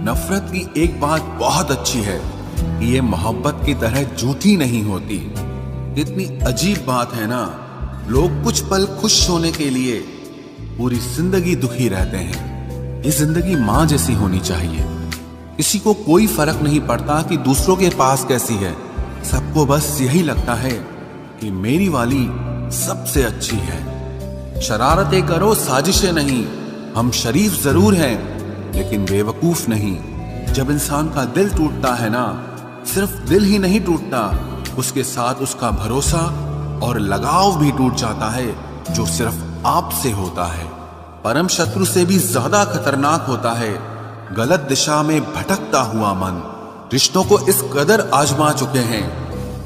नफरत की एक बात बहुत अच्छी है कि ये मोहब्बत की तरह झूठी नहीं होती। कितनी अजीब बात है ना, लोग कुछ पल खुश होने के लिए पूरी जिंदगी दुखी रहते हैं। ये जिंदगी माँ जैसी होनी चाहिए। किसी को कोई फर्क नहीं पड़ता कि दूसरों के पास कैसी है, सबको बस यही लगता है कि मेरी वाली सबसे अच्छी है। शरारतें करो, साजिशें नहीं। हम शरीफ जरूर हैं लेकिन बेवकूफ नहीं। जब इंसान का दिल टूटता है ना, सिर्फ दिल ही नहीं टूटता, उसके साथ उसका भरोसा और लगाव भी टूट जाता है, जो सिर्फ आपसे होता है। परम शत्रु से भी ज्यादा खतरनाक होता है गलत दिशा में भटकता हुआ मन। रिश्तों को इस कदर आजमा चुके हैं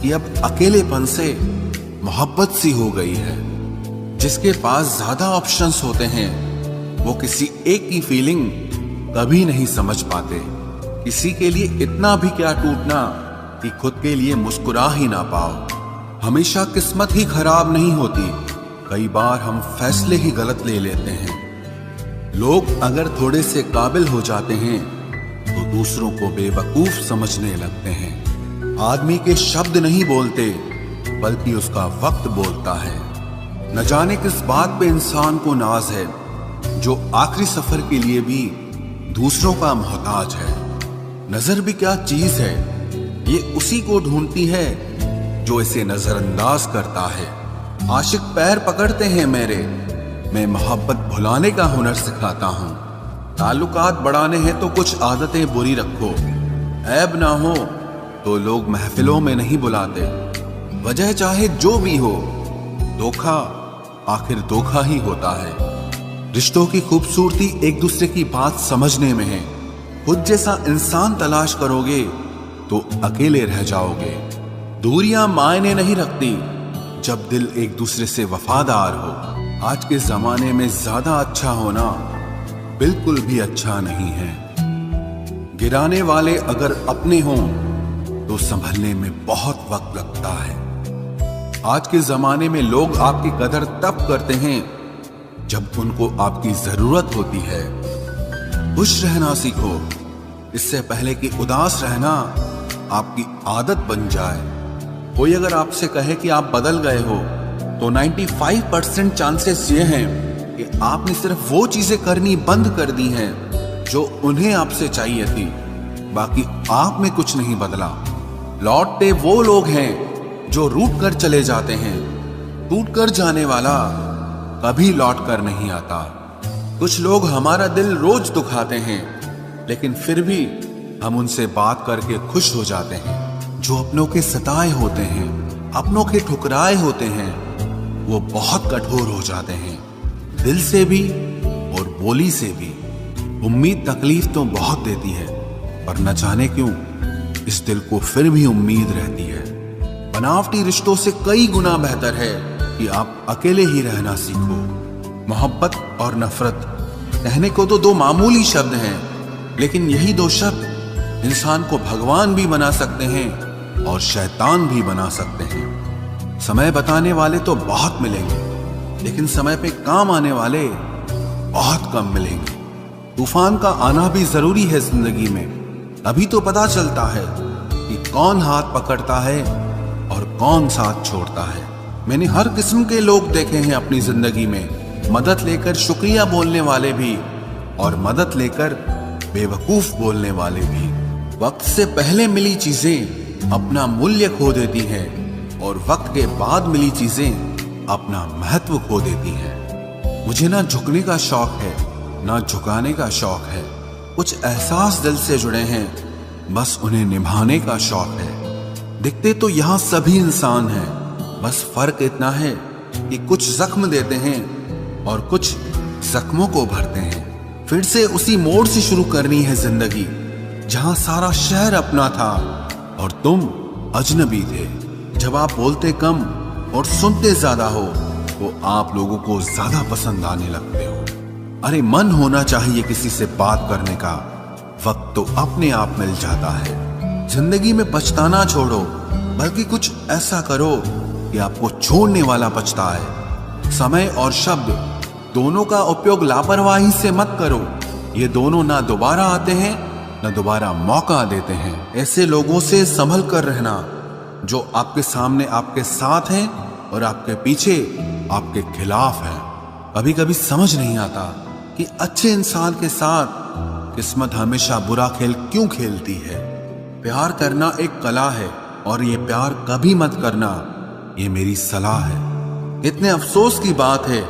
कि अब अकेलेपन से मोहब्बत सी हो गई है। जिसके पास ज्यादा ऑप्शंस होते हैं वो किसी एक की फीलिंग कभी नहीं समझ पाते। किसी के लिए इतना भी क्या टूटना कि खुद के लिए मुस्कुरा ही ना पाओ। हमेशा किस्मत ही खराब नहीं होती, कई बार हम फैसले ही गलत ले लेते हैं। लोग अगर थोड़े से काबिल हो जाते हैं तो दूसरों को बेवकूफ समझने लगते हैं। आदमी के शब्द नहीं बोलते बल्कि उसका वक्त बोलता है। न जाने किस बात पे इंसान को नाज है, जो आखिरी सफर के लिए भी दूसरों का मोहताज है। नजर भी क्या चीज है, ये उसी को ढूंढती है जो इसे नजरअंदाज करता है। आशिक पैर पकड़ते हैं मेरे, मैं मोहब्बत भुलाने का हुनर सिखाता हूँ। ताल्लुकात बढ़ाने हैं तो कुछ आदतें बुरी रखो। ऐब ना हो तो लोग महफिलों में नहीं बुलाते। वजह चाहे जो भी हो, धोखा आखिर धोखा ही होता है। रिश्तों की खूबसूरती एक दूसरे की बात समझने में है। खुद जैसा इंसान तलाश करोगे तो अकेले रह जाओगे। दूरियां मायने नहीं रखती जब दिल एक दूसरे से वफादार हो। आज के जमाने में ज्यादा अच्छा होना बिल्कुल भी अच्छा नहीं है। गिराने वाले अगर अपने हों तो संभलने में बहुत वक्त लगता है। आज के जमाने में लोग आपकी कदर तब करते हैं जब उनको आपकी जरूरत होती है। खुश रहना सीखो, इससे पहले कि उदास रहना आपकी आदत बन जाए। कोई अगर आपसे कहे कि आप बदल गए हो तो 95% चांसेस ये हैं कि आपने सिर्फ वो चीजें करनी बंद कर दी हैं जो उन्हें आपसे चाहिए थी। बाकी आप में कुछ नहीं बदला। लौटते वो लोग हैं जो रूठ कर चले जाते हैं। टूट कर जाने वाला कभी लौट कर नहीं आता। कुछ लोग हमारा दिल रोज दुखाते हैं लेकिन फिर भी हम उनसे बात करके खुश हो जाते हैं। जो अपनों के सताए होते हैं, अपनों के ठुकराए होते हैं, वो बहुत कठोर हो जाते हैं, दिल से भी और बोली से भी। उम्मीद तकलीफ तो बहुत देती है, पर न जाने क्यों इस दिल को फिर भी उम्मीद रहती है। बनावटी रिश्तों से कई गुना बेहतर है कि आप अकेले ही रहना सीखो। मोहब्बत और नफरत कहने को तो दो मामूली शब्द हैं, लेकिन यही दो शब्द इंसान को भगवान भी बना सकते हैं और शैतान भी बना सकते हैं। समय बताने वाले तो बहुत मिलेंगे, लेकिन समय पे काम आने वाले बहुत कम मिलेंगे। तूफान का आना भी जरूरी है जिंदगी में, अभी तो पता चलता है कि कौन हाथ पकड़ता है और कौन साथ छोड़ता है। मैंने हर किस्म के लोग देखे हैं अपनी जिंदगी में, मदद लेकर शुक्रिया बोलने वाले भी और मदद लेकर बेवकूफ बोलने वाले भी। वक्त से पहले मिली चीजें अपना मूल्य खो देती हैं और वक्त के बाद मिली चीजें अपना महत्व खो देती हैं। मुझे ना झुकने का शौक है ना झुकाने का शौक है। कुछ एहसास दिल से जुड़े हैं, बस उन्हें निभाने का शौक है। दिखते तो यहाँ सभी इंसान हैं, बस फर्क इतना है कि कुछ जख्म देते हैं और कुछ जख्मों को भरते हैं। फिर से उसी मोड़ से शुरू करनी है जिंदगी जहां सारा शहर अपना था और तुम अजनबी थे। जब आप बोलते कम और सुनते ज्यादा हो तो आप लोगों को ज्यादा पसंद आने लगते हो। अरे मन होना चाहिए किसी से बात करने का, वक्त तो अपने आप मिल जाता है। जिंदगी में पछताना छोड़ो, बल्कि कुछ ऐसा करो कि आपको छोड़ने वाला पछताए। समय और शब्द दोनों का उपयोग लापरवाही से मत करो, ये दोनों ना दोबारा आते हैं न दोबारा मौका देते हैं। ऐसे लोगों से संभल कर रहना जो आपके सामने आपके साथ हैं और आपके पीछे आपके खिलाफ हैं। कभी कभी समझ नहीं आता कि अच्छे इंसान के साथ किस्मत हमेशा बुरा खेल क्यों खेलती है। प्यार करना एक कला है और ये प्यार कभी मत करना, ये मेरी सलाह है। इतने अफसोस की बात है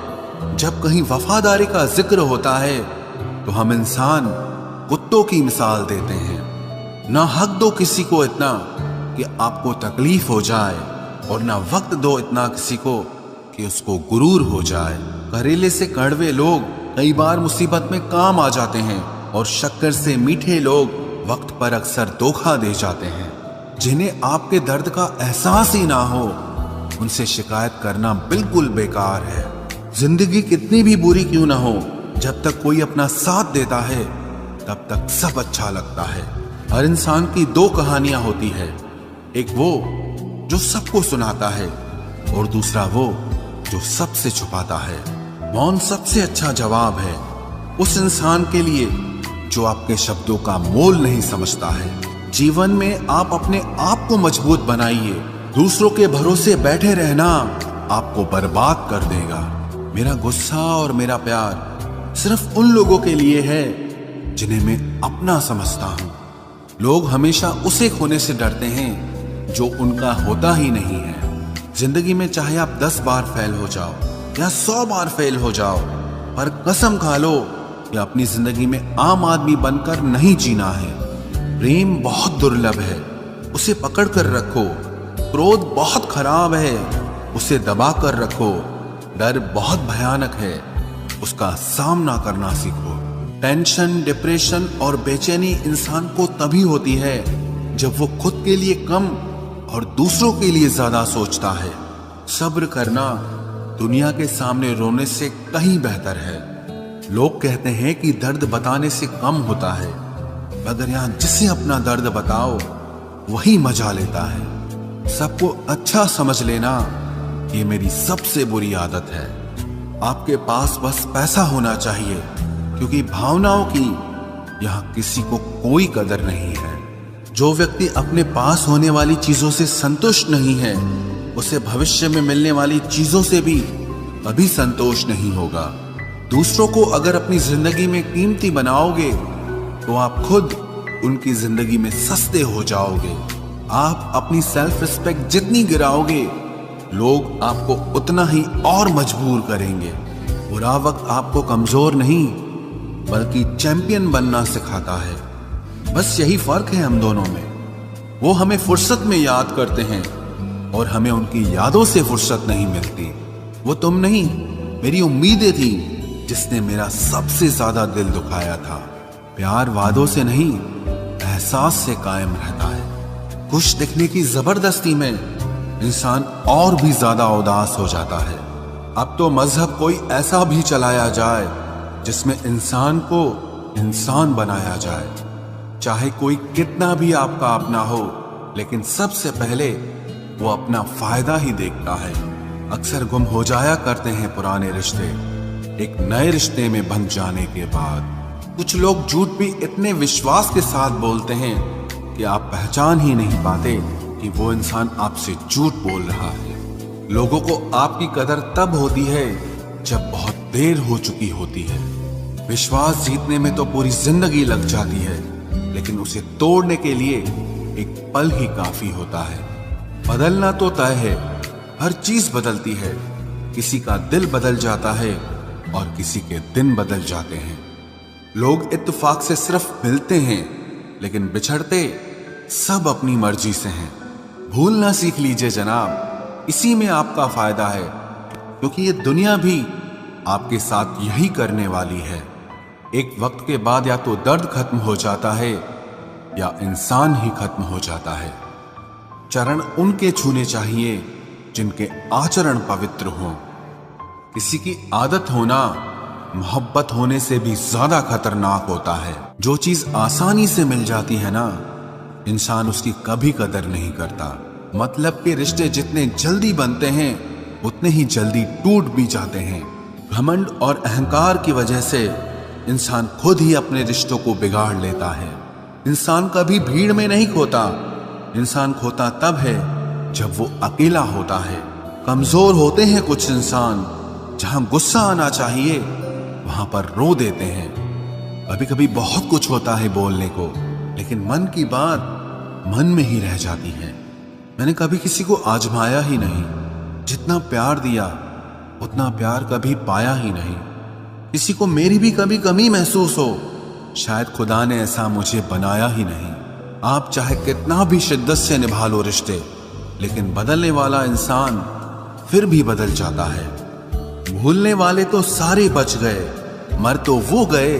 जब कहीं वफादारी का जिक्र होता है तो हम इंसान कुत्तों की मिसाल देते हैं। ना हक दो किसी को इतना कि आपको तकलीफ हो जाए और ना वक्त दो इतना किसी को कि उसको गुरूर हो जाए। करेले से कड़वे लोग कई बार मुसीबत में काम आ जाते हैं और शक्कर से मीठे लोग वक्त पर अक्सर धोखा दे जाते हैं। जिन्हें आपके दर्द का एहसास ही ना हो उनसे शिकायत करना बिल्कुल बेकार है। जिंदगी कितनी भी बुरी क्यों ना हो, जब तक कोई अपना साथ देता है तब तक सब अच्छा लगता है। हर इंसान की दो कहानियां होती है, एक वो जो सबको सुनाता है और दूसरा वो जो सबसे छुपाता है। मौन सबसे अच्छा जवाब है उस इंसान के लिए जो आपके शब्दों का मोल नहीं समझता है। जीवन में आप अपने आप को मजबूत बनाइए, दूसरों के भरोसे बैठे रहना आपको बर्बाद कर देगा। मेरा गुस्सा और मेरा प्यार सिर्फ उन लोगों के लिए है जिन्हें मैं अपना समझता हूं। लोग हमेशा उसे खोने से डरते हैं जो उनका होता ही नहीं है। जिंदगी में चाहे आप 10 बार फेल हो जाओ या 100 बार फेल हो जाओ, पर कसम खा लो कि अपनी जिंदगी में आम आदमी बनकर नहीं जीना है। प्रेम बहुत दुर्लभ है, उसे पकड़ कर रखो। क्रोध बहुत खराब है, उसे दबा कर रखो। डर बहुत भयानक है, उसका सामना करना सीखो। टेंशन, डिप्रेशन और बेचैनी इंसान को तभी होती है जब वो खुद के लिए कम और दूसरों के लिए ज्यादा सोचता है। सब्र करना दुनिया के सामने रोने से कहीं बेहतर है। लोग कहते हैं कि दर्द बताने से कम होता है, मगर यहाँ जिसे अपना दर्द बताओ वही मजा लेता है। सबको अच्छा समझ लेना ये मेरी सबसे बुरी आदत है। आपके पास बस पैसा होना चाहिए, क्योंकि भावनाओं की यहाँ किसी को कोई कदर नहीं है। जो व्यक्ति अपने पास होने वाली चीजों से संतुष्ट नहीं है, उसे भविष्य में मिलने वाली चीजों से भी कभी संतोष नहीं होगा। दूसरों को अगर अपनी जिंदगी में कीमती बनाओगे तो आप खुद उनकी जिंदगी में सस्ते हो जाओगे। आप अपनी सेल्फ रिस्पेक्ट जितनी गिराओगे, लोग आपको उतना ही और मजबूर करेंगे। बुरा वक्त आपको कमजोर नहीं बल्कि चैंपियन बनना सिखाता है। बस यही फर्क है हम दोनों में। वो हमें फुर्सत में याद करते हैं और हमें उनकी यादों से फुर्सत नहीं मिलती। वो तुम नहीं, मेरी उम्मीदें थी जिसने मेरा सबसे ज्यादा दिल दुखाया था। प्यार वादों से नहीं, एहसास से कायम रहता है। खुश दिखने की जबरदस्ती में इंसान और भी ज्यादा उदास हो जाता है। अब तो मजहब कोई ऐसा भी चलाया जाए जिसमें इंसान को इंसान बनाया जाए। चाहे कोई कितना भी आपका अपना हो, लेकिन सबसे पहले वो अपना फायदा ही देखता है। अक्सर गुम हो जाया करते हैं पुराने रिश्ते एक नए रिश्ते में बंध जाने के बाद। कुछ लोग झूठ भी इतने विश्वास के साथ बोलते हैं कि आप पहचान ही नहीं पाते कि वो इंसान आपसे झूठ बोल रहा है। लोगों को आपकी कदर तब होती है जब बहुत देर हो चुकी होती है। विश्वास जीतने में तो पूरी जिंदगी लग जाती है, लेकिन उसे तोड़ने के लिए एक पल ही काफी होता है। बदलना तो तय है, हर चीज बदलती है। किसी का दिल बदल जाता है और किसी के दिन बदल जाते हैं। लोग इत्तेफाक से सिर्फ मिलते हैं, लेकिन बिछड़ते सब अपनी मर्जी से हैं। भूलना सीख लीजिए जनाब, इसी में आपका फायदा है, क्योंकि ये दुनिया भी आपके साथ यही करने वाली है। एक वक्त के बाद या तो दर्द खत्म हो जाता है या इंसान ही खत्म हो जाता है। चरण उनके छूने चाहिए जिनके आचरण पवित्र हों। किसी की आदत होना मोहब्बत होने से भी ज्यादा खतरनाक होता है। जो चीज आसानी से मिल जाती है ना, इंसान उसकी कभी कदर नहीं करता। मतलब के रिश्ते जितने जल्दी बनते हैं उतने ही जल्दी टूट भी जाते हैं। घमंड और अहंकार की वजह से इंसान खुद ही अपने रिश्तों को बिगाड़ लेता है। इंसान कभी भीड़ में नहीं खोता, इंसान खोता तब है जब वो अकेला होता है। कमजोर होते हैं कुछ इंसान, जहां गुस्सा आना चाहिए वहां पर रो देते हैं। कभी कभी बहुत कुछ होता है बोलने को, लेकिन मन की बात मन में ही रह जाती है। मैंने कभी किसी को आजमाया ही नहीं, जितना प्यार दिया उतना प्यार कभी पाया ही नहीं। किसी को मेरी भी कभी कमी महसूस हो, शायद खुदा ने ऐसा मुझे बनाया ही नहीं। आप चाहे कितना भी शिद्दत से निभा लो रिश्ते, लेकिन बदलने वाला इंसान फिर भी बदल जाता है। भूलने वाले तो सारे बच गए, मर तो वो गए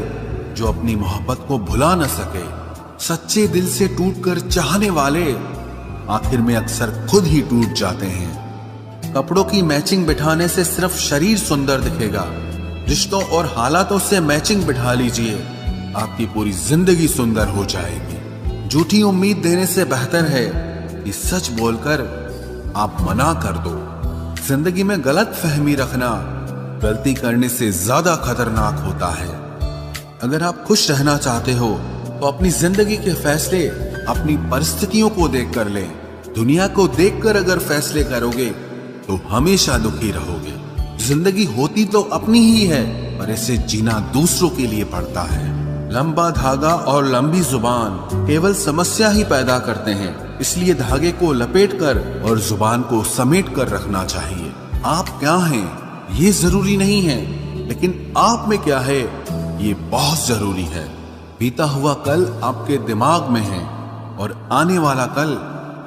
जो अपनी मोहब्बत को भुला न सके। सच्चे दिल से टूटकर चाहने वाले आखिर में अक्सर खुद ही टूट जाते हैं। कपड़ों की मैचिंग बिठाने से सिर्फ शरीर सुंदर दिखेगा, रिश्तों और हालातों से मैचिंग बिठा लीजिए, आपकी पूरी जिंदगी सुंदर हो जाएगी। झूठी उम्मीद देने से बेहतर है कि सच बोलकर आप मना कर दो। जिंदगी में गलत फहमी रखना गलती करने से ज्यादा खतरनाक होता है। अगर आप खुश रहना चाहते हो तो अपनी जिंदगी के फैसले अपनी परिस्थितियों को देखकर लें। दुनिया को देखकर अगर फैसले करोगे तो हमेशा दुखी रहोगे। जिंदगी होती तो अपनी ही है, पर इसे जीना दूसरों के लिए पड़ता है। लंबा धागा और लंबी जुबान केवल समस्या ही पैदा करते हैं, इसलिए धागे को लपेटकर और जुबान को समेट कर रखना चाहिए। आप क्या हैं ये जरूरी नहीं है, लेकिन आप में क्या है ये बहुत जरूरी है। बीता हुआ कल आपके दिमाग में है और आने वाला कल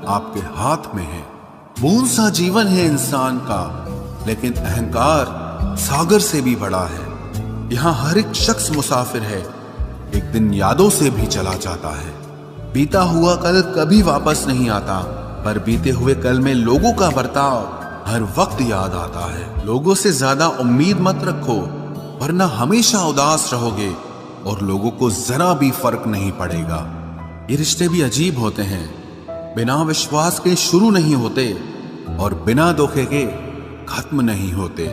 आपके हाथ में है। बूंद सा जीवन है इंसान का, लेकिन अहंकार सागर से भी बड़ा है। यहाँ हर एक शख्स मुसाफिर है, एक दिन यादों से भी चला जाता है। बीता हुआ कल कभी वापस नहीं आता, पर बीते हुए कल में लोगों का बर्ताव हर वक्त याद आता है। लोगों से ज्यादा उम्मीद मत रखो, वरना हमेशा उदास रहोगे और लोगों को जरा भी फर्क नहीं पड़ेगा। ये रिश्ते भी अजीब होते हैं, बिना विश्वास के शुरू नहीं होते और बिना धोखे के खत्म नहीं होते।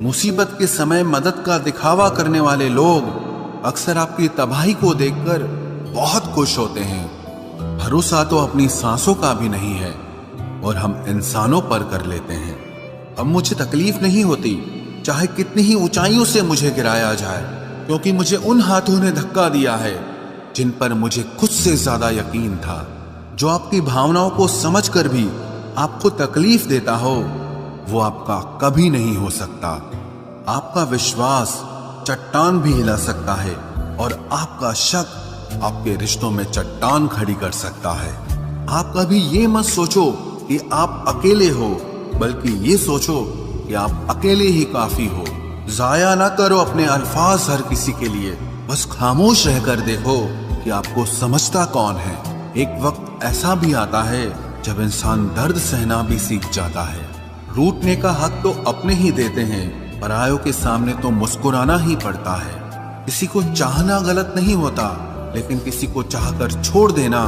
मुसीबत के समय मदद का दिखावा करने वाले लोग अक्सर आपकी तबाही को देखकर बहुत खुश होते हैं। भरोसा तो अपनी सांसों का भी नहीं है और हम इंसानों पर कर लेते हैं। अब मुझे तकलीफ नहीं होती, चाहे कितनी ही ऊंचाइयों से मुझे गिराया जाए, क्योंकि मुझे उन हाथों ने धक्का दिया है जिन पर मुझे खुद से ज्यादा यकीन था। जो आपकी भावनाओं को समझकर भी आपको तकलीफ देता हो, वो आपका कभी नहीं हो सकता। आपका विश्वास चट्टान भी हिला सकता है और आपका शक आपके रिश्तों में चट्टान खड़ी कर सकता है। आप कभी ये मत सोचो कि आप अकेले हो, बल्कि ये सोचो कि आप अकेले ही काफी हो। जाया ना करो अपने अल्फाज हर किसी के लिए, बस खामोश रहकर देखो कि आपको समझता कौन है। एक वक्त ऐसा भी आता है जब इंसान दर्द सहना भी सीख जाता है। रूठने का हक तो अपने ही देते हैं, परायों के सामने तो मुस्कुराना ही पड़ता है। किसी को चाहना गलत नहीं होता, लेकिन किसी को चाहकर छोड़ देना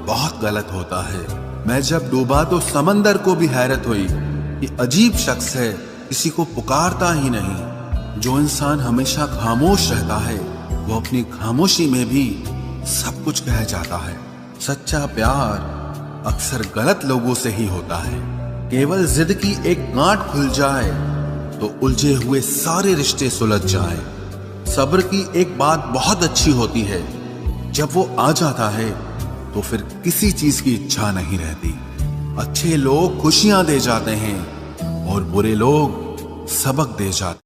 बहुत गलत होता है। मैं जब डूबा तो समंदर को भी हैरत हुई कि अजीब शख्स है, किसी को पुकारता ही नहीं। जो इंसान हमेशा खामोश रहता है, वो अपनी खामोशी में भी सब कुछ कह जाता है। सच्चा प्यार अक्सर गलत लोगों से ही होता है। केवल जिद की एक गांठ खुल जाए तो उलझे हुए सारे रिश्ते सुलझ जाए। सब्र की एक बात बहुत अच्छी होती है, जब वो आ जाता है तो फिर किसी चीज की इच्छा नहीं रहती। अच्छे लोग खुशियां दे जाते हैं और बुरे लोग सबक दे जाते हैं।